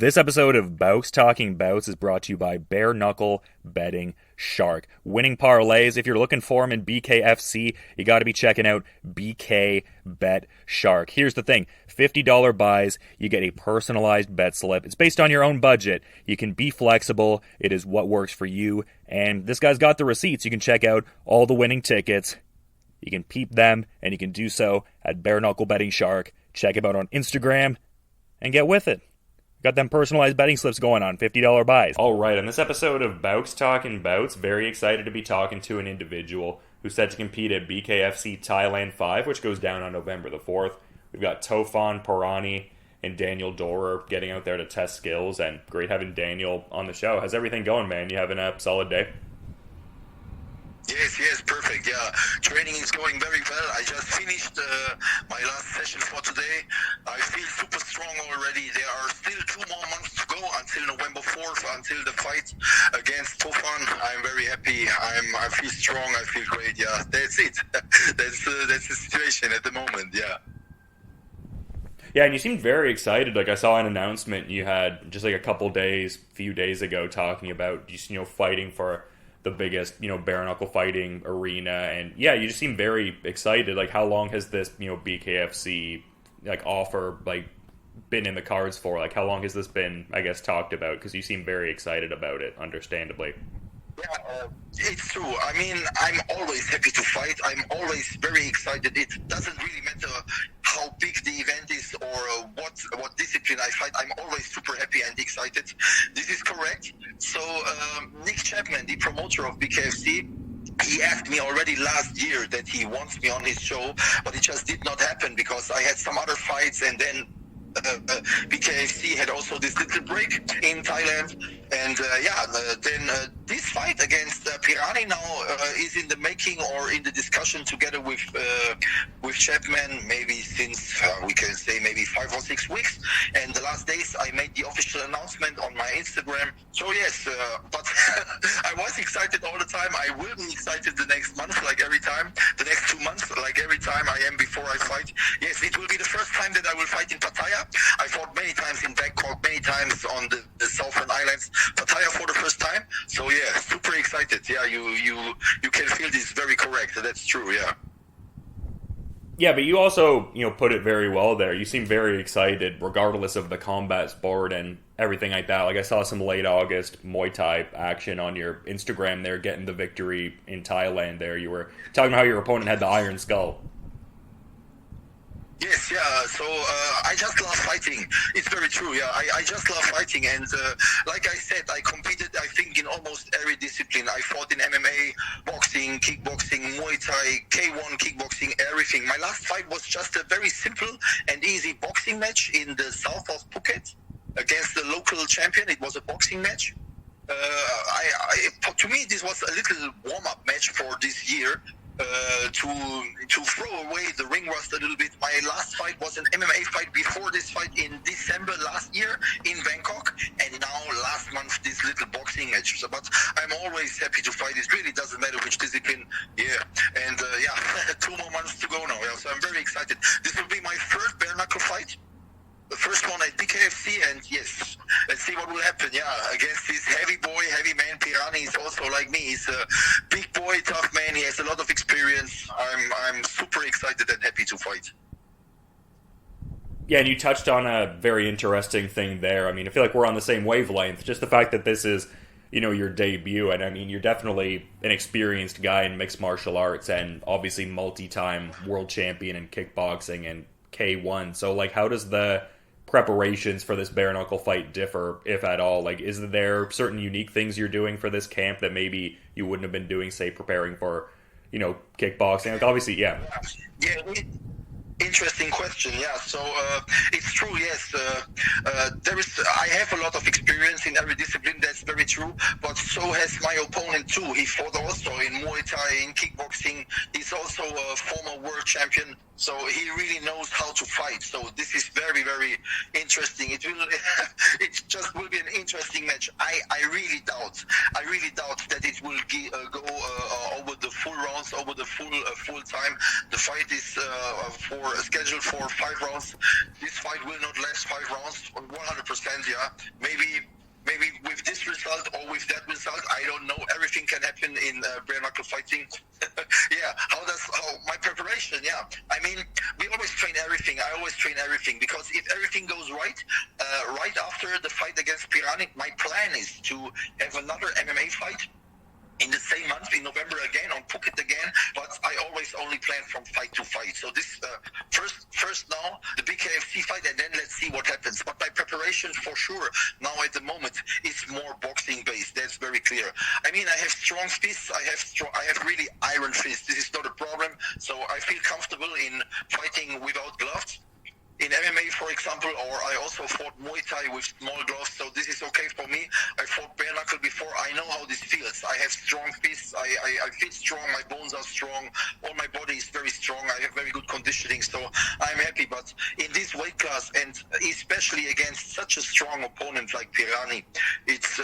This episode of Bouts Talking Bouts is brought to you by Bare Knuckle Betting Shark. Winning parlays, if you're looking for them in BKFC, you got to be checking out BK Bet Shark. Here's the thing, $50 buys, you get a personalized bet slip. It's based on your own budget. You can be flexible. It is what works for you. And this guy's got the receipts. You can check out all the winning tickets. You can peep them, and you can do so at Bare Knuckle Betting Shark. Check him out on Instagram and get with it. Got them personalized betting slips going on, $50 buys. All right, on this episode of Bouts Talking Bouts, very excited to be talking to an individual who's set to compete at BKFC Thailand 5, which goes down on November the 4th. We've got Tofan Pirani and Daniel Dorrer getting out there to test skills, and great having Daniel on the show. How's everything going, man? You having a solid day? Yes, perfect. Yeah, training is going very well. I just finished my last session for today. I feel super strong already. There are still 2 more months to go until November 4th, until the fight against Tofan. I'm very happy. I feel strong. I feel great. Yeah, that's it. that's the situation at the moment. Yeah. Yeah, and you seemed very excited. Like, I saw an announcement you had just like a few days ago, talking about just, fighting for the biggest, bare knuckle fighting arena, and yeah, you just seem very excited. Like, how long has this, BKFC offer been in the cards for? Like, how long has this been, I guess, talked about? Because you seem very excited about it, understandably. Yeah, it's true. I mean, I'm always happy to fight. I'm always very excited. It doesn't really matter how big the event is or what discipline I fight. I'm always super happy and excited. This is correct. So Nick Chapman, the promoter of BKFC, he asked me already last year that he wants me on his show, but it just did not happen because I had some other fights, and then BKFC had also this little break in Thailand, and then this fight against Pirani now is in the making or in the discussion together with Chapman, maybe since we can say maybe 5 or 6 weeks. And the last days I made the official announcement on my Instagram. So yes, but I was excited all the time. I will be excited the next month, like every time. The next 2 months, like every time I am before I fight. Yes, it will be the first time that I will fight in Pattaya. I fought many times in Bangkok, many times on the Southern Islands. Pattaya for the first time. So yeah, super excited. Yeah, you can feel this very correct. That's true. Yeah. Yeah, but you also, put it very well there. You seem very excited, regardless of the combat sport and everything like that. Like, I saw some late August Muay Thai action on your Instagram there, getting the victory in Thailand there. You were talking about how your opponent had the iron skull. Yes, yeah, so I just love fighting. It's very true, yeah. I just love fighting, and like I said, I competed, I think, in almost every discipline. I fought in MMA, boxing, kickboxing, Muay Thai, K1 kickboxing, everything. My last fight was just a very simple and easy boxing match in the south of Phuket against the local champion. It was a boxing match. To me, this was a little warm-up match for this year. To throw away the ring rust a little bit. My last fight was an MMA fight before this fight in December last year in Bangkok, and now last month this little boxing match. But I'm always happy to fight. It really doesn't matter which discipline. Yeah, and 2 more months to go now. Yeah, so I'm very excited. This will be my first bare knuckle fight. The first one at BKFC, and yes, let's see what will happen. Yeah, against this heavy man Pirani is also like me. He's a big boy, tough man. He has a lot of experience. I'm super excited and happy to fight. Yeah, and you touched on a very interesting thing there. I mean, I feel like we're on the same wavelength. Just the fact that this is, your debut, and I mean, you're definitely an experienced guy in mixed martial arts, and obviously multi-time world champion in kickboxing and K1. So, how does the preparations for this bare knuckle fight differ, if at all? Is there certain unique things you're doing for this camp that maybe you wouldn't have been doing, say, preparing for, kickboxing? Obviously, yeah. Yeah, interesting question. Yeah, so it's true. Yes, I have a lot of experience in every discipline. That's very true. But so has my opponent too. He fought also in Muay Thai, in kickboxing. He's also a former world champion. So he really knows how to fight. So this is very, very interesting. It just will be an interesting match. I really doubt that it will go over the full rounds rounds over the full time. The fight is scheduled for 5 rounds. This fight will not last 5 rounds, 100%. Yeah, maybe with this result or with that result, I don't know. Everything can happen in bare knuckle fighting. Yeah, how my preparation? Yeah, I mean, we always train everything. I always train everything because if everything goes right, right after the fight against Pirani, my plan is to have another MMA fight in the same month, in November again, on Phuket again, but I always only plan from fight to fight. So this, first now, the BKFC fight, and then let's see what happens. But my preparation, for sure, now at the moment, is more boxing-based. That's very clear. I mean, I have strong fists. I have really iron fists. This is not a problem. So I feel comfortable in fighting without gloves. In MMA, for example, or I also fought Muay Thai with small gloves, so this is okay for me. I fought bare knuckle before. I know how this feels. I have strong fists. I feel strong. My bones are strong. All my body is very strong. I have very good conditioning, so I'm happy. But in this weight class, and especially against such a strong opponent like Pirani, it's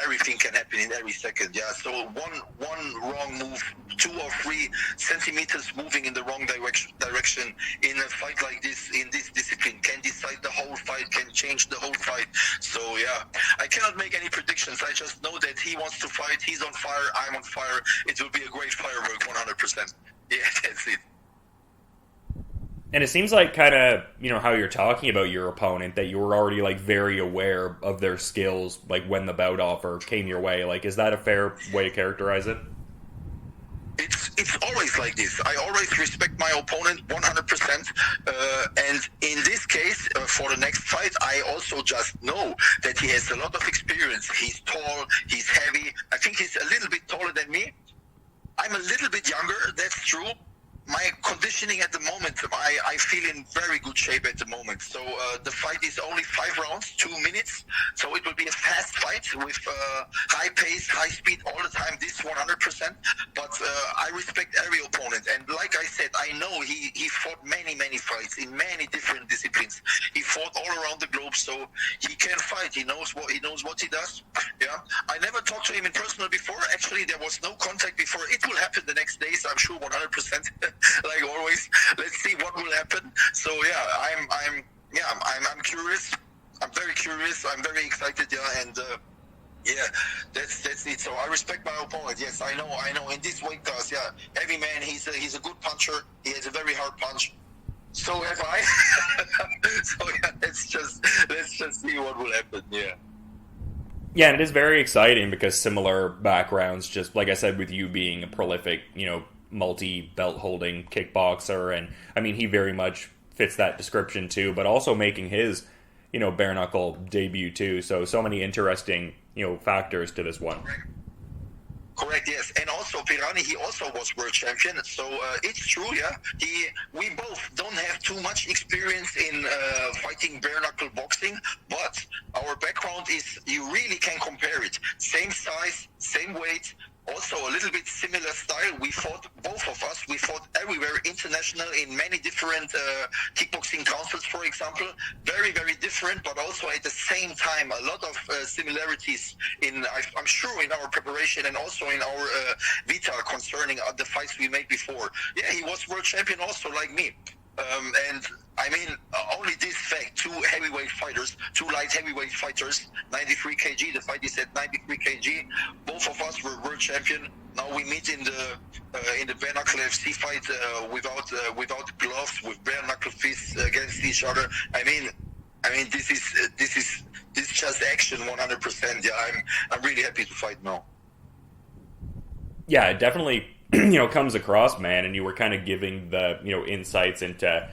everything can happen in every second. Yeah. So one wrong move, 2 or 3 centimeters moving in the wrong direction in a fight like this, in this discipline, can decide the whole fight, can change the whole fight. So yeah, I cannot make any predictions. I just know that he wants to fight. He's on fire. I'm on fire. It will be a great firework, 100%. Yeah, that's it. And it seems like kind of, how you're talking about your opponent, that you were already like very aware of their skills, like when the bout offer came your way. Like, is that a fair way to characterize it? It's always like this. I always respect my opponent 100%. And in this case, for the next fight, I also just know that he has a lot of experience. He's tall, he's heavy. I think he's a little bit taller than me. I'm a little bit younger, that's true. My conditioning at the moment, I feel in very good shape at the moment. So the fight is only 5 rounds, 2 minutes. So it will be a fast fight with high pace, high speed all the time. This 100%. But I respect every opponent. And like I said, I know he fought many fights in many different disciplines. He fought all around the globe, so he can fight. He knows what he does. Yeah. I never talked to him in person before. Actually, there was no contact before. It will happen the next days, I'm sure, 100%. Like always, let's see what will happen. So yeah, I'm curious. I'm very curious. I'm very excited. Yeah, and yeah, that's it. So I respect my opponent. Yes, I know. In this weight class, yeah, every man, he's a good puncher. He has a very hard punch. So have I. So yeah, let's just see what will happen. Yeah. Yeah, and it is very exciting because similar backgrounds. Just like I said, with you being a prolific, multi-belt holding kickboxer, and I mean he very much fits that description too, but also making his bare knuckle debut too, so many interesting factors to this one. Correct, yes. And also Pirani, he also was world champion, so it's true. Yeah, we both don't have too much experience in fighting bare knuckle boxing, but our background is, you really can compare it. Same size, same weight, also a little bit similar style. We fought, both of us, everywhere, international, in many different kickboxing councils, for example. Very different, but also at the same time a lot of similarities I'm sure in our preparation and also in our vita concerning the fights we made before. Yeah, he was world champion also, like me. And I mean, only this fact, 2 heavyweight fighters, 2 light heavyweight fighters, 93 kg, the fight is at 93 kg. Both of us were world champion. Now we meet in the bare knuckle FC fight without gloves, with bare knuckle fists against each other. I mean, this is just action 100%. Yeah, I'm really happy to fight now. Yeah, it definitely comes across, man, and you were kind of giving the insights into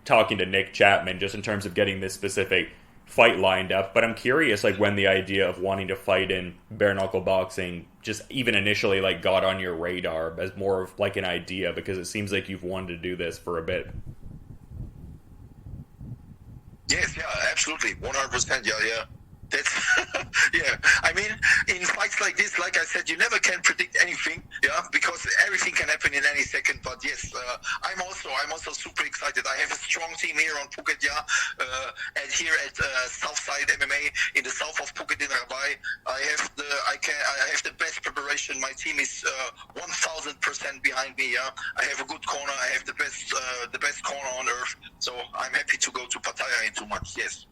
talking to Nick Chapman just in terms of getting this specific fight lined up. But I'm curious, like, when the idea of wanting to fight in bare knuckle boxing just even initially like got on your radar as more of like an idea, because it seems like you've wanted to do this for a bit. Yes, yeah, absolutely, 100%. Yeah. That's yeah. I mean, in fights like this, like I said, you never can predict anything, yeah, because everything can happen in any second. But yes, I'm also super excited. I have a strong team here on Phuket, yeah, and here at Southside MMA in the south of Phuket in Rabai. I have the best preparation. My team is 1,000% 100% behind me. Yeah, I have a good corner. I have the best corner on earth. So I'm happy to go to Pattaya in 2 months. Yes.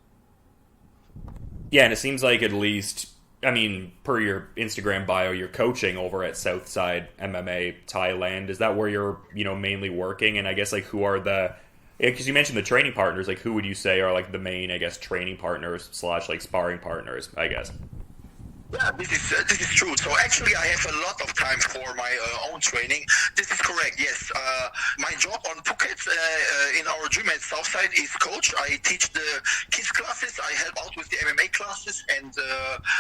Yeah, and it seems like at least, I mean, per your Instagram bio, you're coaching over at Southside MMA Thailand. Is that where you're, mainly working? And I guess, like, who are because you mentioned the training partners, like, who would you say are, like, the main, I guess, training partners / like, sparring partners, I guess? Yeah, this is true. So actually, I have a lot of time for my own training. This is correct. Yes, my job on Phuket in our gym at Southside is coach. I teach the kids classes. I help out with the MMA classes, and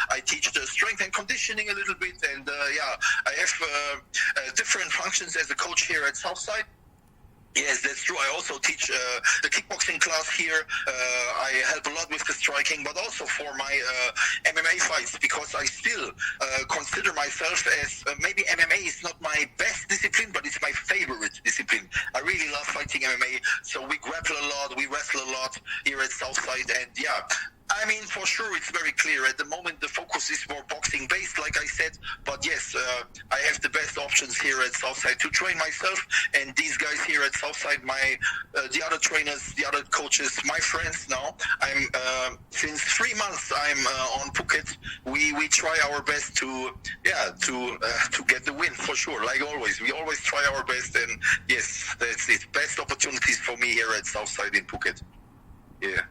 I teach the strength and conditioning a little bit. And I have different functions as a coach here at Southside. Yes, that's true. I also teach the kickboxing class here. I help a lot with the striking, but also for my MMA fights, because I still consider myself as maybe MMA is not my best discipline, but it's my favorite discipline. I really love fighting MMA. So we grapple a lot, we wrestle a lot here at Southside, and I mean, for sure, it's very clear. At the moment, the focus is more boxing-based, like I said. But yes, I have the best options here at Southside to train myself. And these guys here at Southside, the other trainers, the other coaches, my friends now. I'm since 3 months I'm on Phuket. We try our best to get the win for sure. Like always, we always try our best. And yes, that's it. Best opportunities for me here at Southside in Phuket. Yeah.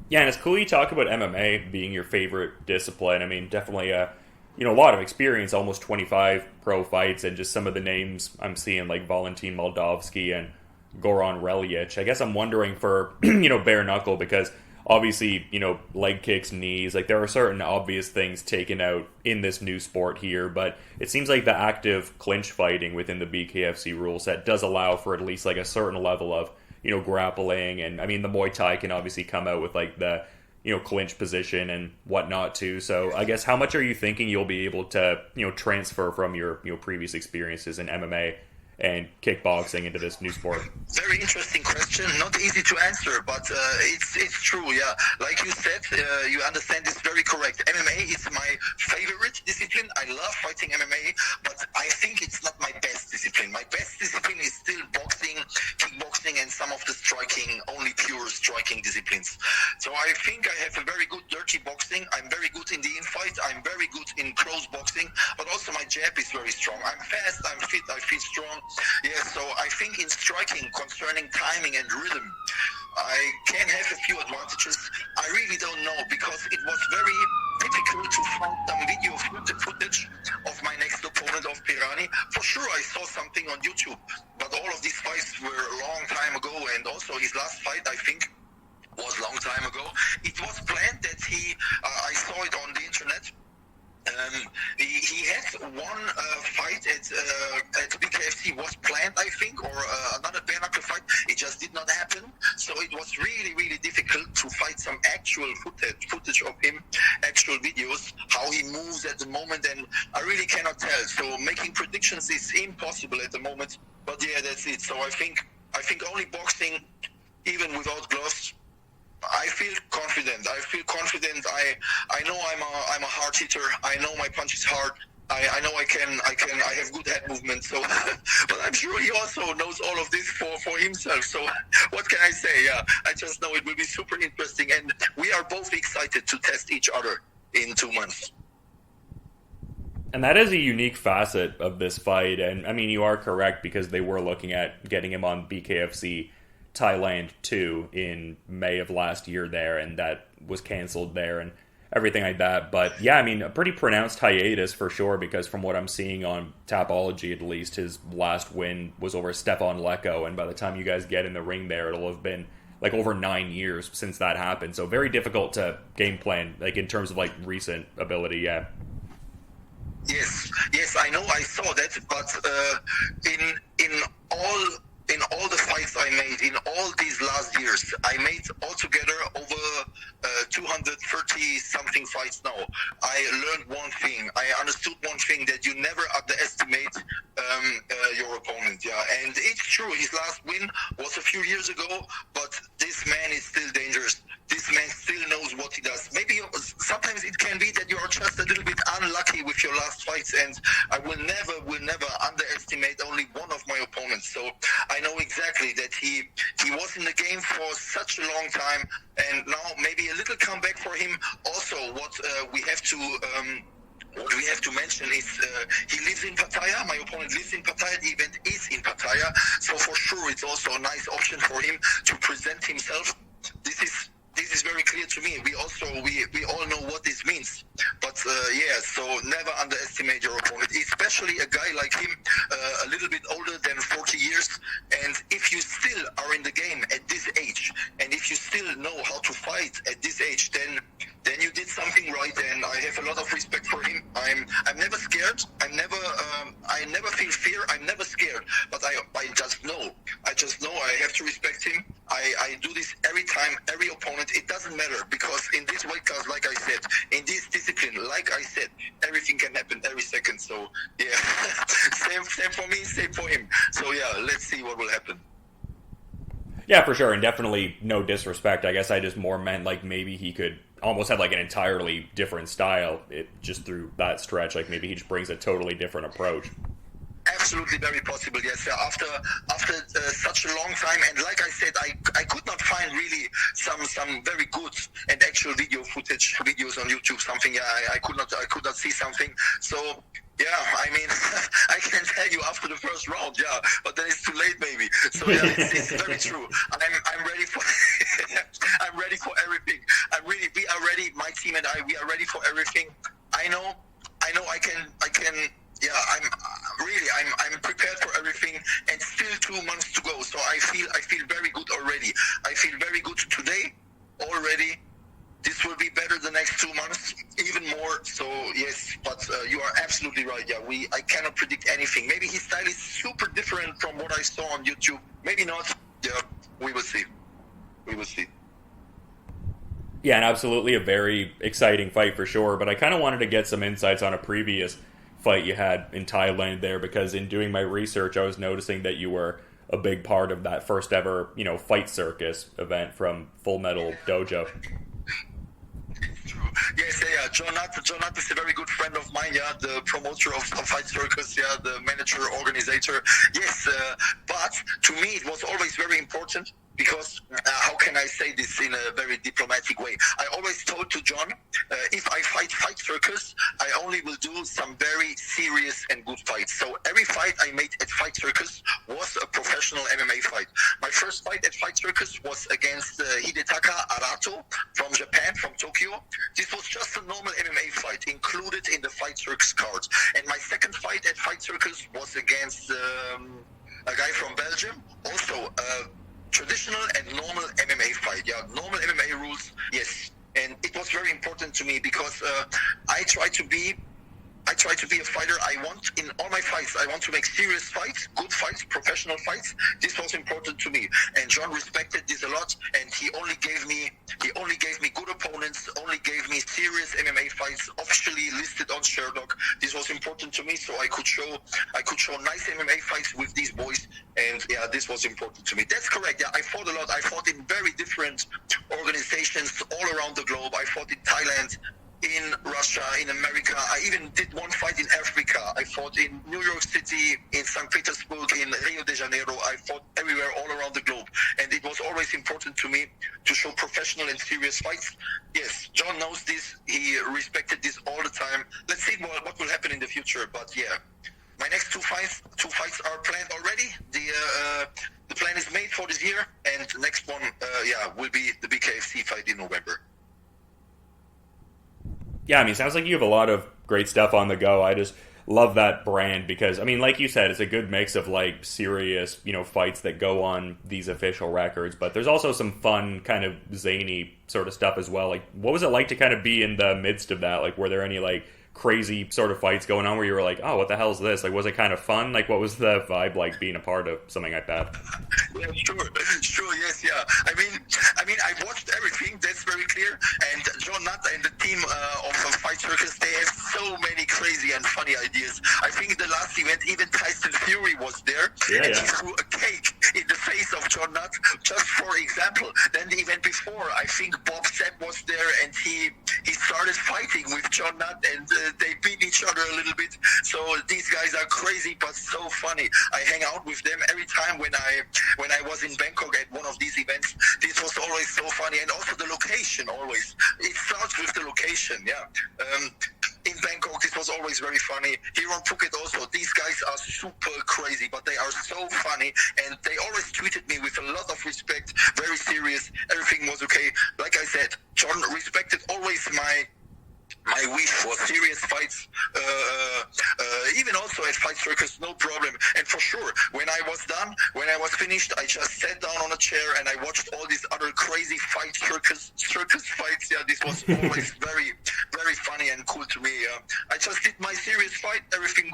Yeah, and it's cool you talk about MMA being your favorite discipline. I mean, definitely a lot of experience, almost 25 pro fights, and just some of the names I'm seeing, like Valentin Moldavsky and Goran Reljic. I guess I'm wondering for, bare knuckle, because obviously, leg kicks, knees, like there are certain obvious things taken out in this new sport here, but it seems like the active clinch fighting within the BKFC rule set does allow for at least like a certain level of grappling, and I mean the Muay Thai can obviously come out with like the clinch position and whatnot too. So I guess how much are you thinking you'll be able to transfer from your previous experiences in MMA and kickboxing into this new sport? Very interesting question. Not easy to answer, but it's true. Yeah, like you said, you understand this very correct. MMA is my favorite discipline. I love fighting MMA, but I think it's not my best discipline. My best discipline is still boxing, kickboxing, and some of the striking, only pure striking disciplines. So I think I have a very good dirty boxing. I'm very good in the infight. I'm very good in close boxing, but also my jab is very strong. I'm fast. I'm fit. I feel strong. Yeah, so I think in striking, concerning timing and rhythm, I can have a few advantages. I really don't know, because it was very difficult to find some video footage of my next opponent, of Pirani. For sure, I saw something on YouTube, but all of these fights were a long time ago, and also his last fight, I think, was a long time ago. It was planned that I saw it on the internet. He had one fight at BKFC was planned, I think, or another bare knuckle fight. It just did not happen. So it was really, really difficult to find some actual footage of him, actual videos, how he moves at the moment, and I really cannot tell. So making predictions is impossible at the moment. But yeah, that's it. So I think only boxing, even without gloves. I feel confident. I know I'm a hard hitter. I know my punch is hard. I know I have good head movement. So, but I'm sure he also knows all of this for himself. So, what can I say? Yeah, I just know it will be super interesting, and we are both excited to test each other in 2 months. And that is a unique facet of this fight. And I mean, you are correct, because they were looking at getting him on BKFC Thailand 2 in May of last year there, and that was canceled there and everything like that. But yeah, I mean, a pretty pronounced hiatus for sure, because from what I'm seeing on Tapology, at least, his last win was over Stefan Leko, and by the time you guys get in the ring there, it'll have been like over 9 years since that happened. So very difficult to game plan, like in terms of like recent ability. Yeah. Yes, I know, I saw that, but in all the fights I made in all these last years, I made altogether over 230 something fights now. I learned one thing. I understood one thing, that you never underestimate your opponent. Yeah, and it's true. His last win was a few years ago, but this man is still dangerous. This man still knows what he does. Maybe sometimes it can be that you are just a little bit unlucky with your last fights, and I will never So I know exactly that he was in the game for such a long time, and now maybe a little comeback for him. Also, what we have to mention is he lives in Pattaya. My opponent lives in Pattaya. The event is in Pattaya, so for sure it's also a nice option for him to present himself. This is very clear to me. We all know what this means. But so never underestimate your opponent, especially a guy like him, a little bit older than 40 years. And if you still are in the game at this age, and if you still know how to fight at this age, then you did something right. And I have a lot of respect for him. I'm never scared. I never feel fear. I'm never scared. But I just know. I have to respect him. I do this every time, every opponent. It doesn't matter, because in this weight class, like I said, in this discipline, like I said, everything can happen every second. So yeah, same for me, same for him. So yeah, let's see what will happen. Yeah, for sure, and definitely no disrespect. I guess I just more meant like maybe he could almost have like an entirely different style just through that stretch. Like maybe he just brings a totally different approach. Absolutely, very possible. Yes, after such a long time, and like I said, I could not find really some very good and actual videos on YouTube. Something I could not see something. So yeah, I mean, I can tell you after the first round, yeah, but then it's too late, maybe. So yeah, it's very true. I'm ready for I'm ready for everything. We are ready. My team and we are ready for everything. I know. I can. Yeah, I'm prepared for everything, and still 2 months to go. So I feel very good already. I feel very good today already. This will be better the next 2 months, even more. So yes, but you are absolutely right. Yeah, I cannot predict anything. Maybe his style is super different from what I saw on YouTube. Maybe not. Yeah, we will see. Yeah, and absolutely a very exciting fight for sure. But I kind of wanted to get some insights on a previous fight you had in Thailand there, because in doing my research, I was noticing that you were a big part of that first ever, fight circus event from Full Metal Dojo. True. Yes, yeah. John Nutt is a very good friend of mine, yeah, the promoter of Fight Circus, yeah, the manager, organizer. Yes, but to me it was always very important, because how can I say this in a very diplomatic way? I always told to John, if I Fight Circus, I only will do some very serious and good fights. So every fight I made at Fight Circus was a professional MMA fight. My first fight at Fight Circus was against Hidetaka Arato from Japan, from Tokyo. This was just a normal MMA fight, included in the Fight Circus card. And my second fight at Fight Circus was against a guy from Belgium, also traditional and normal MMA fight. Yeah, normal MMA rules, yes. And it was very important to me, because I try to be a fighter. I want, in all my fights, I want to make serious fights, good fights, professional fights. This was important to me, and John respected this a lot. And he only gave me good opponents, only gave me serious MMA fights, officially listed on Sherdog. This was important to me, so I could show nice MMA fights with these boys. And yeah, this was important to me. That's correct. Yeah, I fought a lot. I fought in very different organizations all around the globe. I fought in Thailand, in Russia, in America. I even did one fight in Africa. I fought in New York City, in St. Petersburg, in Rio de Janeiro. I fought everywhere, all around the globe. And it was always important to me to show professional and serious fights. Yes, John knows this. He respected this all the time. Let's see what will happen in the future. But yeah, my next two fights are planned already. The plan is made for this year. And the next one, will be the BKFC fight in November. Yeah, I mean, it sounds like you have a lot of great stuff on the go. I just love that brand because, I mean, like you said, it's a good mix of, like, serious, fights that go on these official records, but there's also some fun, kind of zany sort of stuff as well. Like, what was it like to kind of be in the midst of that? Like, were there any, like, crazy sort of fights going on where you were like, oh, what the hell is this? Like, was it kind of fun? Like, what was the vibe like being a part of something like that? Yeah, sure, yes, yeah. I mean, I watched everything, that's very clear, and John Nutt and the team of Fight Circus, they have so many crazy and funny ideas. I think the last event, even Tyson Fury was there, he threw a cake in the face of John Nutt, just for example. Then the event before, I think Bob Sapp was there, and he started started fighting with John Nutt, and they beat each other a little bit. So these guys are crazy, but so funny. I hang out with them every time when I was in Bangkok at one of these events. This was always so funny, and also the location always. It starts with the location, yeah. In Bangkok, this was always very funny. Here on Phuket also, these guys are super crazy, but they are so funny, and they always treated me with a lot of respect, very serious. Everything was okay. Like I said, John respected always my wish for serious fights, even also at Fight Circus, no problem. And for sure, when I was done, when I was finished, I just sat down on a chair and I watched all these other crazy Fight Circus fights. Yeah, this was always very, very funny and cool to me. I just did my serious fight, everything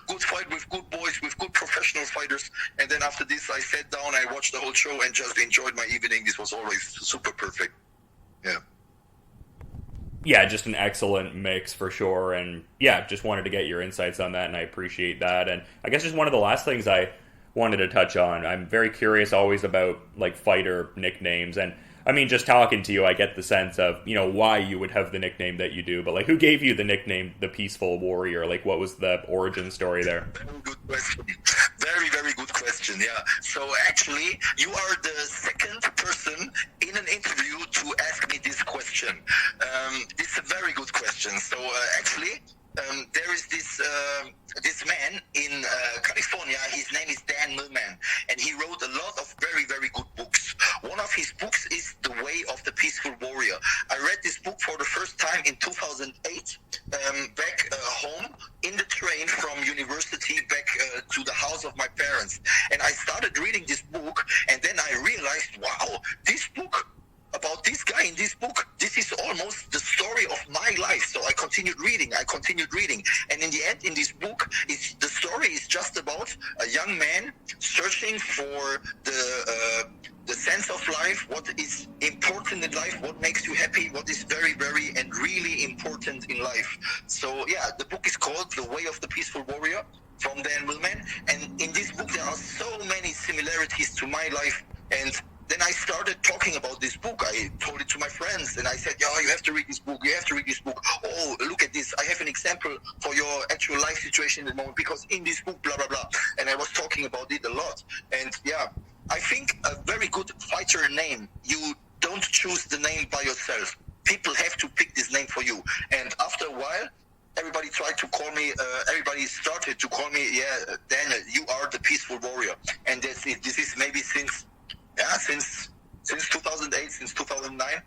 good fight with good boys, with good professional fighters. And then after this, I sat down, I watched the whole show and just enjoyed my evening. This was always super perfect. Yeah. Yeah, just an excellent mix for sure, and yeah, just wanted to get your insights on that, and I appreciate that. And I guess just one of the last things I wanted to touch on, I'm very curious always about like fighter nicknames, and I mean, just talking to you, I get the sense of, you know, why you would have the nickname that you do, but like, who gave you the nickname the Peaceful Warrior? Like, what was the origin story there? Very good question. Very, very good question, yeah. So actually, you are the second person in an interview to ask me this question. It's a very good question. So actually, there is this man in California. His name is Dan Millman, and he wrote a lot of very, very good books. One of his books is The Way of the Peaceful Warrior. I read this book for the first time in 2008, back home in the train from university back to the house of my parents. And I started reading this book, and then I realized, wow, this book about this guy in this book, this is almost the story of my life. So I continued reading. And in the end, in this book, the story is just about a young man searching for the sense of life, what is important in life, what makes you happy, what is very, very and really important in life. So yeah, the book is called The Way of the Peaceful Warrior from Dan Millman. And in this book, there are so many similarities to my life. And then I started talking about this book. I told it to my friends, and I said, "Yeah, you have to read this book. You have to read this book. Oh, look at this. I have an example for your actual life situation at the moment, because in this book, blah, blah, blah." And I was talking about it a lot. And yeah, I think a very good fighter name, you don't choose the name by yourself. People have to pick this name for you. And after a while, everybody started to call me, yeah, Daniel, you are the Peaceful Warrior. And that's it. This is maybe since 2008, since 2009,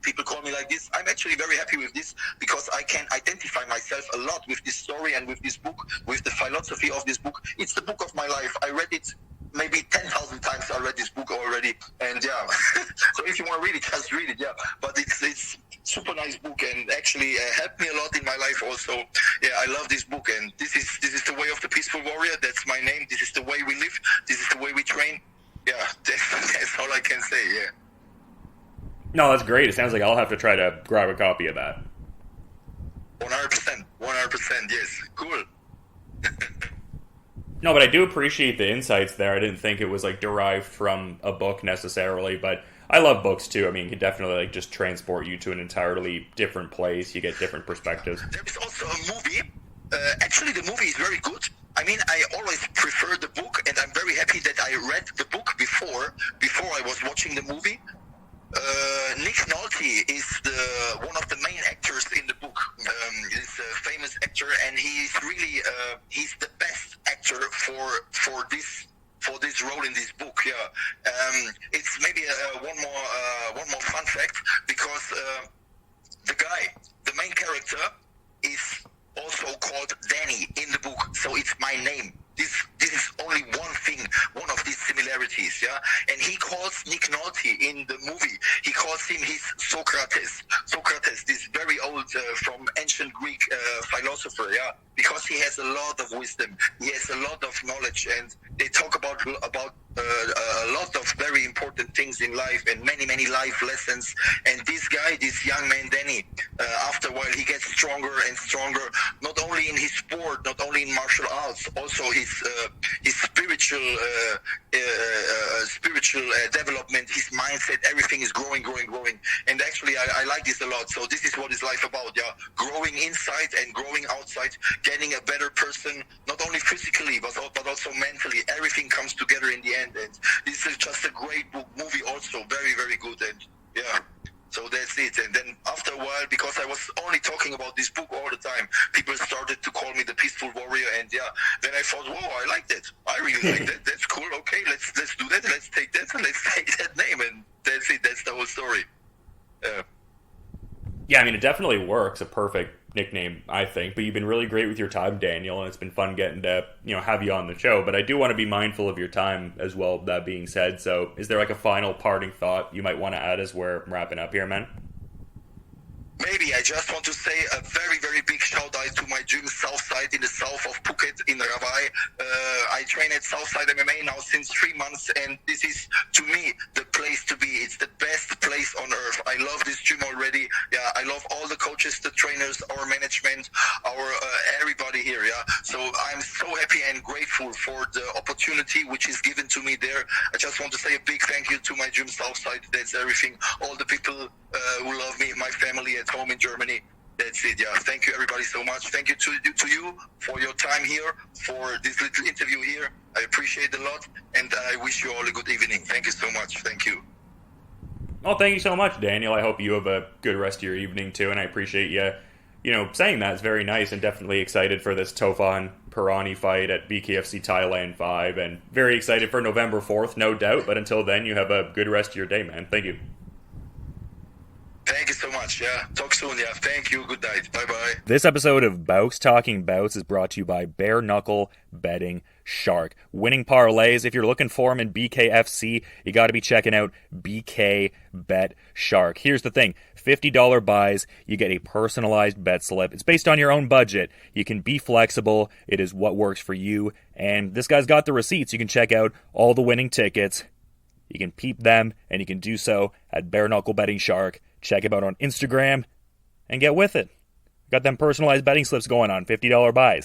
people call me like this. I'm actually very happy with this, because I can identify myself a lot with this story and with this book, with the philosophy of this book. It's the book of my life. I read it maybe 10,000 times. I read this book already, and yeah. So if you want to read it, just read it, yeah. But it's super nice book, and actually helped me a lot in my life also. Yeah, I love this book, and this is The Way of the Peaceful Warrior. That's my name. This is the way we live. This is the way we train. Yeah, that's all I can say, yeah. No, that's great. It sounds like I'll have to try to grab a copy of that. 100%, yes. Cool. No, but I do appreciate the insights there. I didn't think it was like derived from a book necessarily, but I love books too. I mean, it can definitely like just transport you to an entirely different place. You get different perspectives. There is also a movie. Actually, the movie is very good. I mean, I always prefer the book, and I'm very happy that I read the book before I was watching the movie. Nick Nolte is one of the main actors in the book. He's a famous actor, and he's really he's the best actor for this role in this book. Yeah, it's maybe one more fun fact, because the main character is also called Danny in the book, so it's my name. This is only one thing, one of these similarities, yeah. And he calls Nick Nolte in the movie, he calls him his Socrates, this very old from ancient Greek philosopher, yeah, because he has a lot of wisdom, he has a lot of knowledge, and they talk about a lot of very important things in life and many life lessons. And this guy, this young man Danny, after a while while he gets stronger and stronger, not only in his sport, not only in martial arts, also his spiritual development, his mindset, everything is growing. And actually, I like this a lot. So this is what is life about, yeah. Growing inside and growing outside, getting a better person, not only physically, but also mentally. Everything comes together in the end. And this is just a great movie also, very, very good. And yeah. So that's it. And then after a while, because I was only talking about this book all the time, people started to call me the Peaceful Warrior. And yeah, then I thought, whoa, I like that. I really like that. That's cool. Okay, let's do that. Let's take that. Let's take that name. And that's it. That's the whole story. Yeah, I mean, it definitely works. A perfect nickname, I think. But you've been really great with your time, Daniel, and it's been fun getting to, have you on the show. But I do want to be mindful of your time as well, that being said. So is there like a final parting thought you might want to add as we're wrapping up here, man? Maybe I just want to say a very, very big shout out to my gym Southside in the south of Phuket in Ravai. I train at Southside MMA now since 3 months, and this is, to me, the place to be. It's the best place on earth. I love this gym already. Yeah, I love all the coaches, the trainers, our management, our everybody here. Yeah, so I'm so happy and grateful for the opportunity which is given to me there. I just want to say a big thank you to my gym Southside. That's everything. All the people who love me, my family at home in Germany. That's it. Yeah. Thank you, everybody, so much. Thank you to you for your time here, for this little interview here. I appreciate it a lot, and I wish you all a good evening. Thank you so much. Thank you. Well, thank you so much, Daniel. I hope you have a good rest of your evening too, and I appreciate you, saying that. It's very nice, and definitely excited for this Tofan Pirani fight at BKFC Thailand 5, and very excited for November 4th, no doubt. But until then, you have a good rest of your day, man. Thank you. Thank you so much. Yeah. Talk soon. Yeah. Thank you. Good night. Bye-bye. This episode of Bout Talking Bouts is brought to you by Bare Knuckle Betting Shark. Winning parlays. If you're looking for them in BKFC, you got to be checking out BK Bet Shark. Here's the thing. $50 buys, you get a personalized bet slip. It's based on your own budget. You can be flexible. It is what works for you. And this guy's got the receipts. You can check out all the winning tickets. You can peep them, and you can do so at Bare Knuckle Betting Shark. Check him out on Instagram and get with it. Got them personalized betting slips going on, $50 buys.